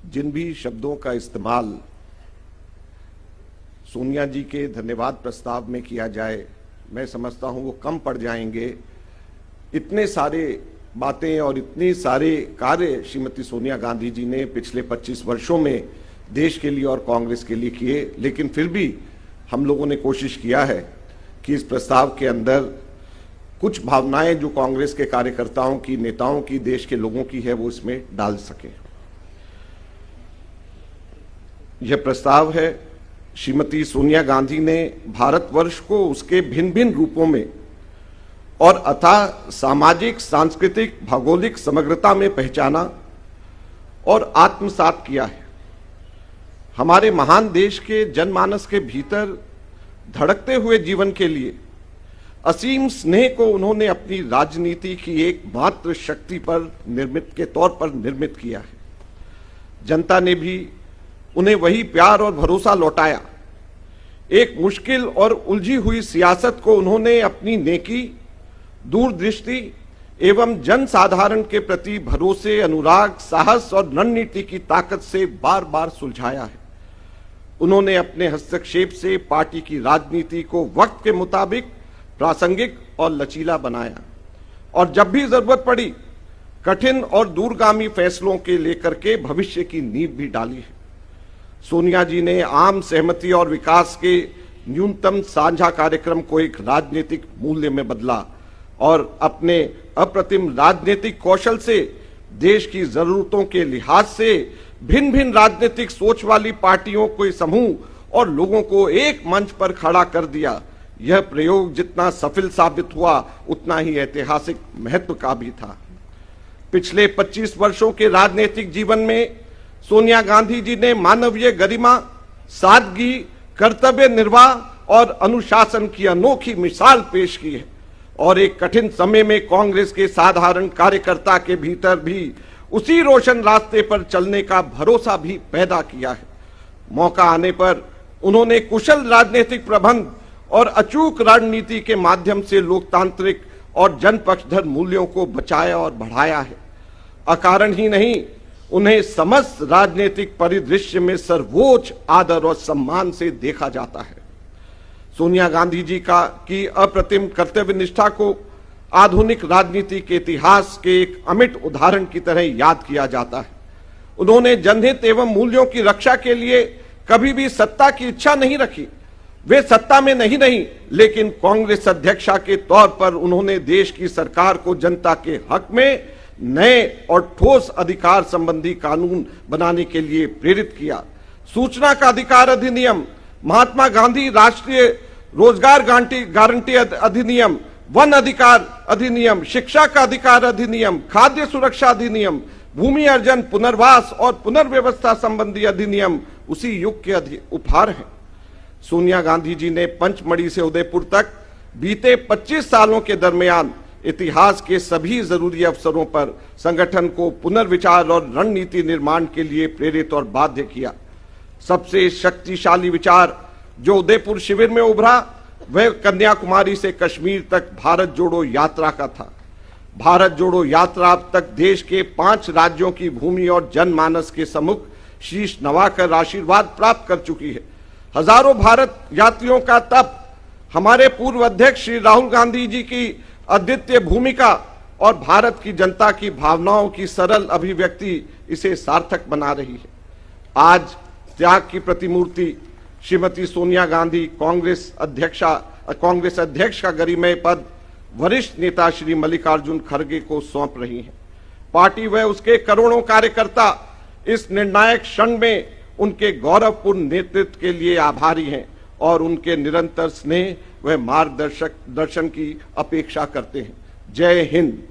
जिन भी शब्दों का इस्तेमाल सोनिया जी के धन्यवाद प्रस्ताव में किया जाए, मैं समझता हूं वो कम पड़ जाएंगे। इतने सारे बातें और इतने सारे कार्य श्रीमती सोनिया गांधी जी ने पिछले 25 वर्षों में देश के लिए और कांग्रेस के लिए किए, लेकिन फिर भी हम लोगों ने कोशिश किया है कि इस प्रस्ताव के अंदर कुछ भावनाएं जो कांग्रेस के कार्यकर्ताओं की, नेताओं की, देश के लोगों की है, वो इसमें डाल सके। यह प्रस्ताव है, श्रीमती सोनिया गांधी ने भारतवर्ष को उसके भिन्न भिन्न रूपों में और अथाह सामाजिक, सांस्कृतिक, भौगोलिक समग्रता में पहचाना और आत्मसात किया है। हमारे महान देश के जनमानस के भीतर धड़कते हुए जीवन के लिए असीम स्नेह को उन्होंने अपनी राजनीति की एकमात्र शक्ति पर के तौर पर निर्मित किया है। जनता ने भी उन्हें वही प्यार और भरोसा लौटाया। एक मुश्किल और उलझी हुई सियासत को उन्होंने अपनी नेकी, दूरदृष्टि एवं जनसाधारण के प्रति भरोसे, अनुराग, साहस और रणनीति की ताकत से बार बार सुलझाया है। उन्होंने अपने हस्तक्षेप से पार्टी की राजनीति को वक्त के मुताबिक प्रासंगिक और लचीला बनाया और जब भी जरूरत पड़ी कठिन और दूरगामी फैसलों के लेकर के भविष्य की नींव भी डाली है। सोनिया जी ने आम सहमति और विकास के न्यूनतम साझा कार्यक्रम को एक राजनीतिक मूल्य में बदला और अपने अप्रतिम राजनीतिक कौशल से देश की जरूरतों के लिहाज से भिन्न भिन्न राजनीतिक सोच वाली पार्टियों के समूह और लोगों को एक मंच पर खड़ा कर दिया। यह प्रयोग जितना सफल साबित हुआ उतना ही ऐतिहासिक महत्व का भी था। पिछले 25 वर्षों के राजनीतिक जीवन में सोनिया गांधी जी ने मानवीय गरिमा, सादगी, कर्तव्य निर्वाह और अनुशासन की अनोखी मिसाल पेश की है और एक कठिन समय में कांग्रेस के साधारण कार्यकर्ता के भीतर भी उसी रोशन रास्ते पर चलने का भरोसा भी पैदा किया है। मौका आने पर उन्होंने कुशल राजनीतिक प्रबंध और अचूक रणनीति के माध्यम से लोकतांत्रिक और जनपक्षधर मूल्यों को बचाया और बढ़ाया है। अकारण ही नहीं, उन्हें समस्त राजनीतिक परिदृश्य में सर्वोच्च आदर और सम्मान से देखा जाता है। सोनिया गांधी जी की अप्रतिम कर्तव्य निष्ठा को आधुनिक राजनीति के इतिहास के एक अमिट उदाहरण की तरह याद किया जाता है। उन्होंने जनहित एवं मूल्यों की रक्षा के लिए कभी भी सत्ता की इच्छा नहीं रखी। वे सत्ता में नहीं, लेकिन कांग्रेस अध्यक्षा के तौर पर उन्होंने देश की सरकार को जनता के हक में नए और ठोस अधिकार संबंधी कानून बनाने के लिए प्रेरित किया। सूचना का अधिकार अधिनियम, महात्मा गांधी राष्ट्रीय रोजगार गारंटी अधिनियम, वन अधिकार अधिनियम, शिक्षा का अधिकार अधिनियम, खाद्य सुरक्षा अधिनियम, भूमि अर्जन, पुनर्वास और पुनर्व्यवस्था संबंधी अधिनियम उसी युग के उपहार हैं। सोनिया गांधी जी ने पंचमढ़ी से उदयपुर तक बीते 25 सालों के दरमियान इतिहास के सभी जरूरी अवसरों पर संगठन को पुनर्विचार और रणनीति निर्माण के लिए प्रेरित और बाध्य किया। सबसे शक्तिशाली विचार जो उदयपुर शिविर में उभरा वह कन्याकुमारी से कश्मीर तक भारत जोड़ो यात्रा का था। भारत जोड़ो यात्रा अब तक देश के 5 राज्यों की भूमि और जनमानस के सम्मुख शीश नवाकर आशीर्वाद प्राप्त कर चुकी है। हजारों भारत यात्रियों का तप, हमारे पूर्व अध्यक्ष श्री राहुल गांधी जी की अद्वितीय भूमिका और भारत की जनता की भावनाओं की सरल अभिव्यक्ति इसे सार्थक बना रही है। आज त्याग की प्रतिमूर्ति श्रीमती सोनिया गांधी कांग्रेस अध्यक्ष का गरिमय पद वरिष्ठ नेता श्री मल्लिकार्जुन खड़गे को सौंप रही हैं। पार्टी व उसके करोड़ों कार्यकर्ता इस निर्णायक क्षण में उनके गौरवपूर्ण नेतृत्व के लिए आभारी हैं और उनके निरंतर स्नेह व मार्गदर्शन की अपेक्षा करते हैं। जय हिंद।